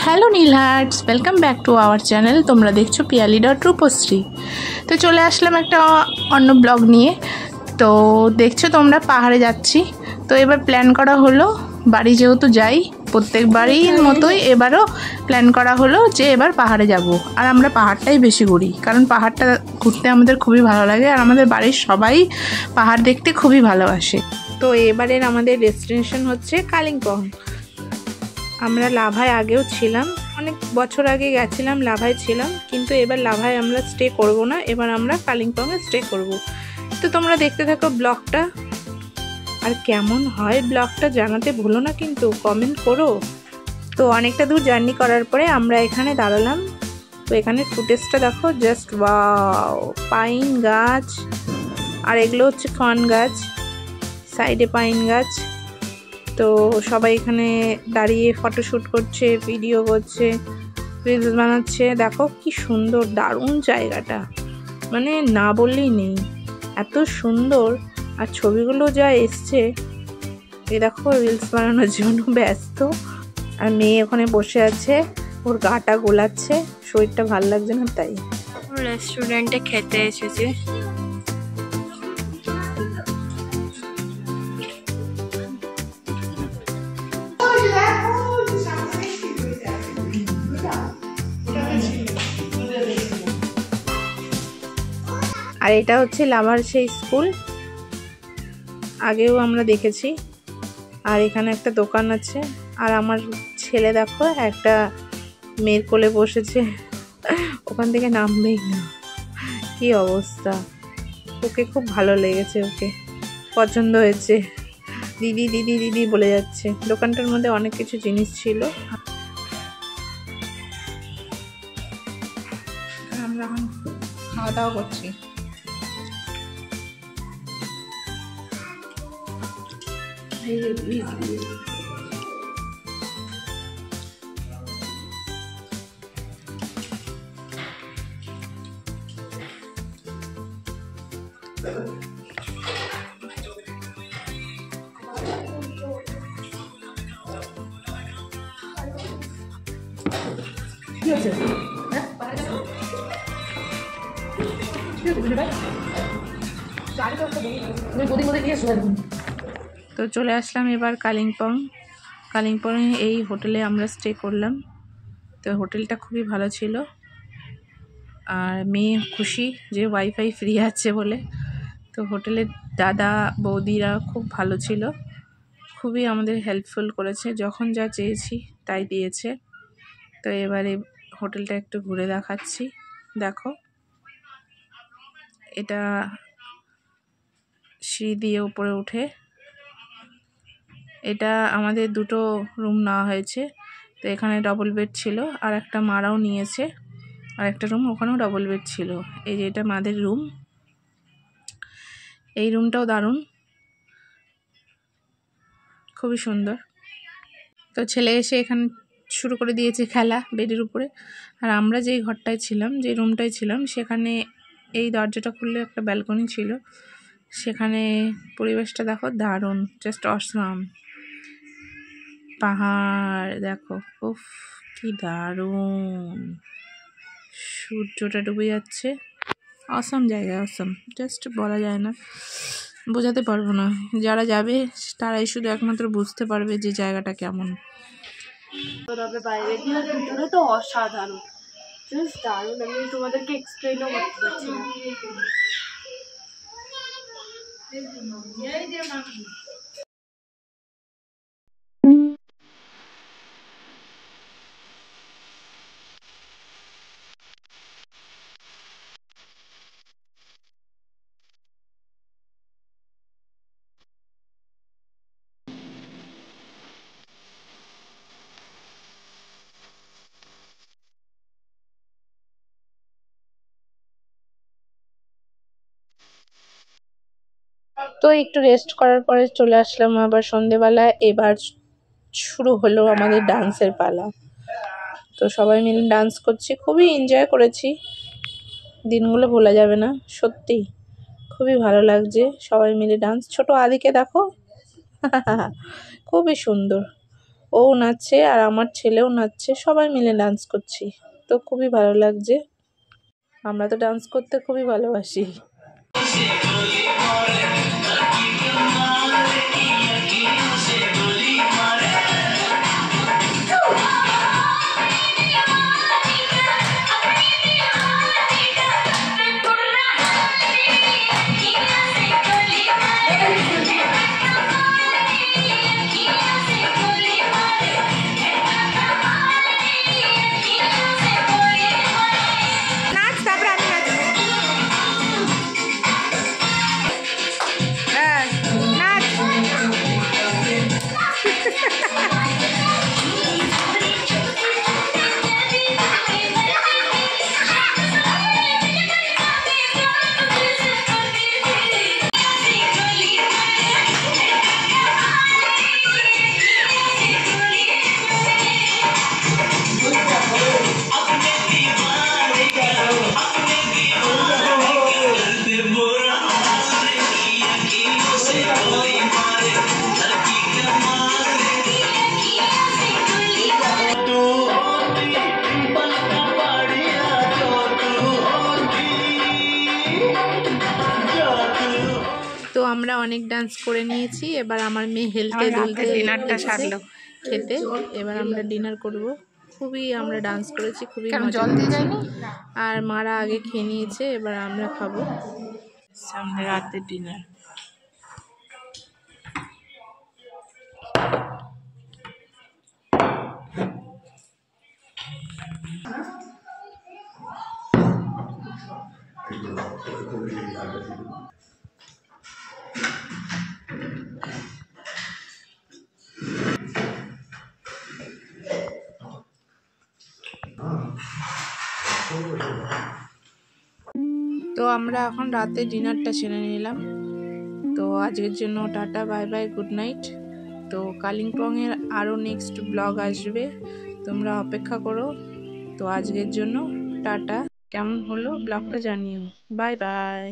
Hello নীলহার্টস, welcome back to our channel. তোমরা দেখছো পিয়ালি.রূপশ্রী। তো চলে আসলাম একটা অন্য ব্লগ নিয়ে। তো দেখছো তোমরা পাহাড়ে যাচ্ছি। তো এবার প্ল্যান করা হলো, বাড়ি যেহেতু যাই প্রত্যেকবারই মতোই এবারও প্ল্যান করা হলো যে এবার পাহাড়ে যাব। আর আমরা পাহাড়টাই বেশি ঘুরি, কারণ পাহাড়টা ঘুরতে আমাদের খুবই ভালো লাগে আর আমাদের বাড়ির সবাই পাহাড় দেখতে খুবই ভালোবাসে। তো এবারের আমাদের ডেস্টিনেশন হচ্ছে কালিম্পং। আমরা লাভায় আগেও ছিলাম, অনেক বছর আগে গেছিলাম, লাভায় ছিলাম, কিন্তু এবার লাভায় আমরা স্টে করব না, এবার আমরা কালিম্পংয়ে স্টে করব। তো তোমরা দেখতে থাকো ব্লগটা, আর কেমন হয় ব্লগটা জানাতে ভুলো না, কিন্তু কমেন্ট করো। তো অনেকটা দূর জার্নি করার পরে আমরা এখানে দাঁড়ালাম। তো এখানে ফুটেজটা দেখো, জাস্ট ওয়াও! পাইন গাছ, আর এগুলো হচ্ছে ফান গাছ, সাইডে পাইন গাছ। তো সবাই এখানে দাঁড়িয়ে ফটোশ্যুট করছে, ভিডিও করছে, রিলস বানাচ্ছে। দেখো কি সুন্দর, দারুণ জায়গাটা, মানে না বললেই নেই, এত সুন্দর। আর ছবিগুলো যা এসছে, এই দেখো রিলস বানানোর জন্য ব্যস্ত। আর মেয়ে ওখানে বসে আছে, ওর গাটা গোলাচ্ছে, শরীরটা ভালো লাগছে না তাই। রেস্টুরেন্টে খেতে এসেছে। আর এটা হচ্ছে লাভার সেই স্কুল, আগেও আমরা দেখেছি। আর এখানে একটা দোকান আছে। আর আমার ছেলে দেখো একটা মেয়ের কোলে বসেছে, ওখান থেকে নামবেই না, কি অবস্থা। ওকে খুব ভালো লেগেছে, ওকে পছন্দ হয়েছে, দিদি দিদি দিদি বলে যাচ্ছে। দোকানটার মধ্যে অনেক কিছু জিনিস ছিল। আমরা এখন খাওয়া দাওয়া করছি। তো চলে আসলাম এবার কালিম্পং। কালিম্পংয়ে এই হোটেলে আমরা স্টে করলাম। তো হোটেলটা খুবই ভালো ছিল, আর মেয়ে খুশি যে ওয়াইফাই ফ্রি আছে বলে। তো হোটেলের দাদা বৌদিরা খুব ভালো ছিল, খুবই আমাদের হেল্পফুল করেছে, যখন যা চেয়েছি তাই দিয়েছে। তো এবারে হোটেলটা একটু ঘুরে দেখাচ্ছি। দেখো, এটা সিঁড়ি দিয়ে উপরে উঠে, এটা আমাদের দুটো রুম নেওয়া হয়েছে। তো এখানে ডবল বেড ছিল, আর একটা মারাও নিয়েছে, আর একটা রুম ওখানেও ডবল বেড ছিল। এই যে এটা মাদের রুম, এই রুমটাও দারুণ, খুবই সুন্দর। তো ছেলে এসে এখানে শুরু করে দিয়েছে খেলা বেডের উপরে। আর আমরা যেই ঘরটায় ছিলাম, যে রুমটায় ছিলাম, সেখানে এই দরজাটা খুললে একটা ব্যালকনি ছিল, সেখানে পরিবেশটা দেখো দারুণ, জাস্ট অসাম। পাহাড় দেখো, উফ কি দারুণ, সূর্যটা ডুবে যাচ্ছে, অসাম জায়গা, অসাম, জাস্ট বলা যায় না, বোঝাতে পারবো না। যারা যাবে তারাই শুধু একমাত্র বুঝতে পারবে যে জায়গাটা কেমন। তবে বাইরে গিয়ে ভিতরে তো অসাধারণ, জাস্ট দারুণ, আমি তোমাদেরকে এক্সপ্লেনও করতে পারছি না। তো একটু রেস্ট করার পরে চলে আসলাম আবার সন্ধেবেলা। এবার শুরু হলো আমাদের ডান্সের পালা। তো সবাই মিলে ডান্স করছি, খুবই এনজয় করেছি, দিনগুলো ভোলা যাবে না, সত্যি খুবই ভালো লাগছে সবাই মিলে ডান্স। ছোট আদিকে দেখো, খুবই সুন্দর, ও নাচছে আর আমার ছেলেও নাচছে, সবাই মিলে ডান্স করছি। তো খুবই ভালো লাগছে, আমরা তো ডান্স করতে খুবই ভালোবাসি। তো আমরা অনেক ডান্স করে নিয়েছি, এবার আমার মেয়ে হেলতে দুলতে ডিনারটা সারলো খেতে। এবার আমরা ডিনার করব। খুবই আমরা ডান্স করেছি, খুবই জল দিয়ে যায়নি, আর মারা আগে খেয়ে নিয়েছে, এবার আমরা খাবো। সামনে রাতের ডিনার। তো আমরা এখন রাতে ডিনারটা সেরে নিলাম। তো আজকের জন্য tata, bye bye, good night. তো কালিম্পংয়ের আরও নেক্সট ব্লগ আসবে, তোমরা অপেক্ষা করো। তো আজকের জন্য টাটা। কেমন হলো ব্লগটা জানিও। Bye bye.